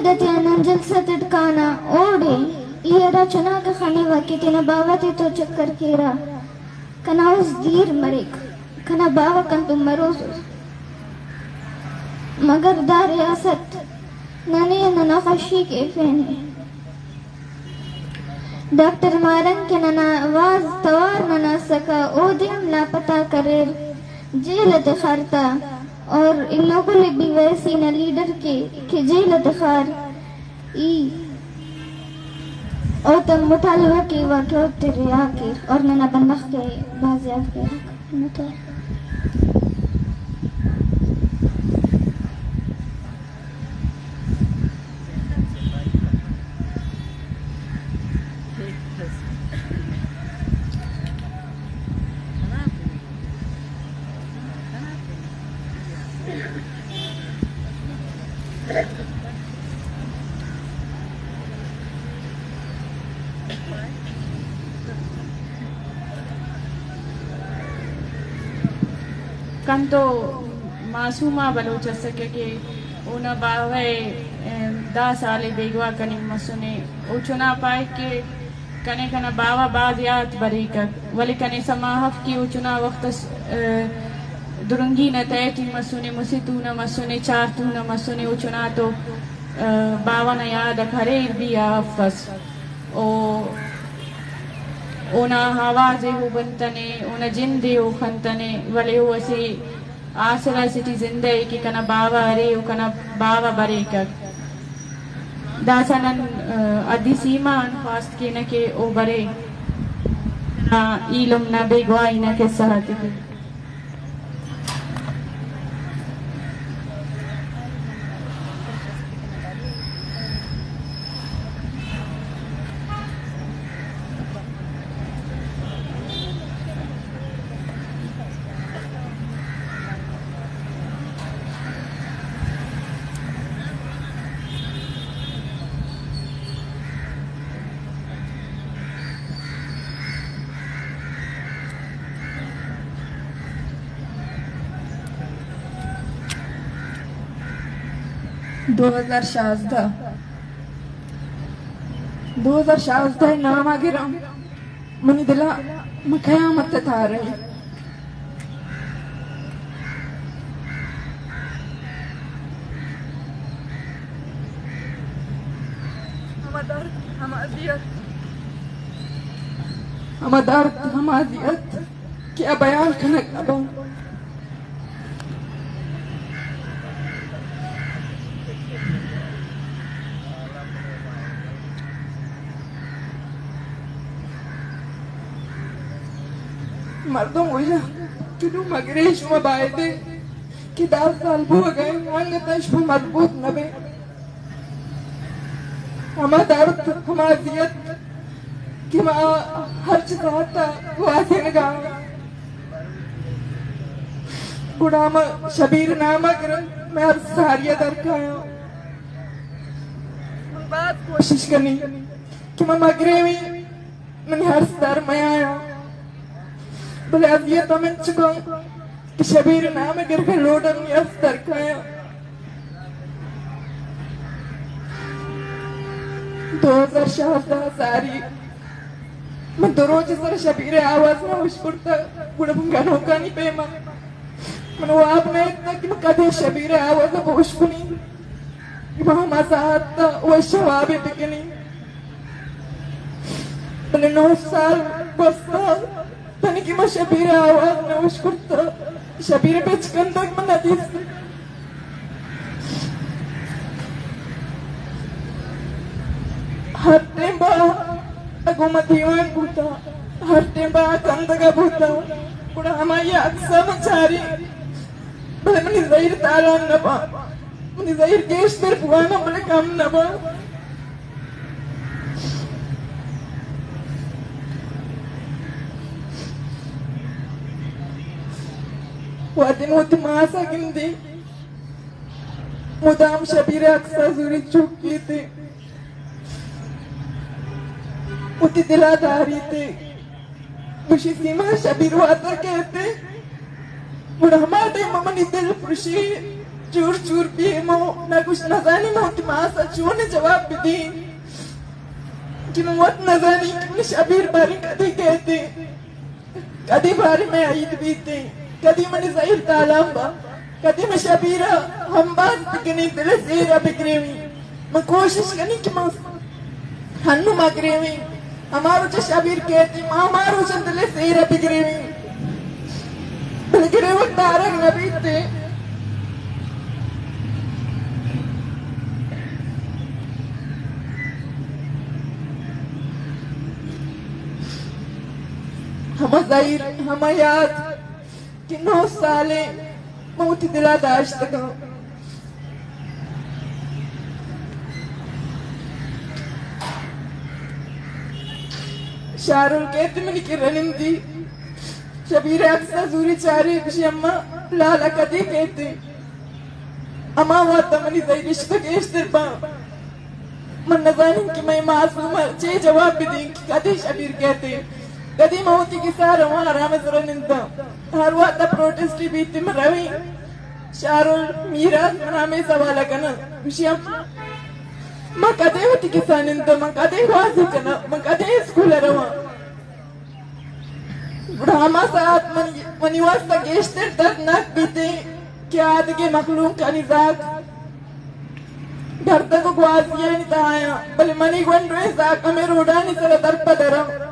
दत्यानन जलसा तटकाना ओडे ये रचना का खाने वाकी तेना बावा ते तो चक्कर केरा कना उस दीर मरेक कना बावा कन तुम मरोस मगर दार रियासत नने नना खशी के फेने डॉक्टर मारंग के नना आवाज तवार नना सका ओदियम लापता करे जेल दखारता और इन लोगों ने भी वैसी न लीडर के जेल दखार ई और तम मुतालवा की वाक़या तेरे आके और नना बंदख के बाज़ियाब के मुताल कन तो मासूमा बलोच सके कि उन बावे 10 साल बेगवा कनी मसुने उचना पाए के कने कना बावा बादियात बरी कर वली कने समाहफ की उचना वक्त दुरंगी न तयती मसुने मुसितू न मसुने चारतू न मसुने उचना तो बावा न याद खरे भी आफस ओ ओना आवाज़े हो बनतने ओना जिंदे हो खंतने वले हो ऐसे आसरा सिटी जिंदे की कना बावा अरे हो कना बावा बरे कर दासनन अधी सीमा अनफास्ट के न के ओ बरे ना इलम ना बेगवाई न के सहते दो हजार शाजदा नाम आगिरा मनी दिला मखयामत था रही हमादियत क्या बयान खनक अब मर्दों मुझे किदू मगरेश मबायदे कि 10 साल हो गए वांग तश मजबूत नबे हमारा दर्द हमारा जियत कि माँ हर चीज़ वासे न गाँव गुड़ाम शबीर नामा कर मैं हर सारिया दर का बात कोशिश करनी कि मैं मगरे में मैंने हर सर में आया भले अब ये तो मैं चुका कि शबीर नाम गिर के लोडन या सर खाया 2000 शाहदा सारी मैं दरोज सर शबीर आवाज में उस्कुरता गुड़ बुंगा नौका नहीं पे मैंने वो आपने इतना कि मैं कदे शबीर आवाज में उस्कुनी कि वहाँ मसाहत वो शवाबे टिकनी भले 9 साल 10 साल तनी कि मैं शबीर आवाज में उस्कुरता शबीर पे चिकन तक मैं नदीस हर टेम्बा अगो मदीवान बूता हर टेम्बा कंदगा बूता कुड़ा हमारी अक्सर मचारी भले मनी ज़हीर तालान नबा मनी ज़हीर केश पर पुआना भले कम नबा वादी मोती मासा गिंदी मुदाम शबीर अक्सर जुरी चुकी थी उती दिलादारी थे मुशी सीमा शबीर वाता कहते बुढ़ा हमारे ममनी दिल खुशी चूर चूर पिए मो ना कुछ न जानी मो कि माँ सचो ने जवाब भी दी कि मैं मत न जानी कि मैं शबीर बारी कदी कहते कदी बारी में ईद बीते कदी मैंने सही तालाम बा कदी मैं शबीरा हम बात बिकनी दिल सेरा बिकरे हुई मैं कोशिश करनी कि मैं हन्नू मगरे हुई हमारो जो शबीर कहते माँ हमारो जो दिल सेरा बिकरे हुई बिकरे वक्त तारक न बीते हम ज़ाहिर हम याद कि 9 साले मौत दिला दाश्त का शारुल कहते मैंने कि रनिंदी शबीर अक्सर जूरी चारे बिशी अम्मा लाला कदी कहते अम्मा वाता मनी ज़ाहिर रिश्ता के इश्तिरबा मन नजानी कि मैं मासूम चे जवाब भी दी कि कदी शबीर कहते कदी मौती की सार वहाँ रामे सुरनिंदा हर वाता प्रोटेस्टी बीती में रवी शारुल मीरा रामे सवाल करना विषय माँ कदे होती किसानिंदा माँ कदे वाजी करना माँ कदे स्कूल रवा बुढ़ामा साथ मनिवास तक गेश्तर दर्दनाक बीते क्या आदि के मखलूक का निजाक घर तक ग्वाजिया नहीं ताया बल्कि मनी गवन रोए साक हमें रोड़ा नहीं सर दर्प दरम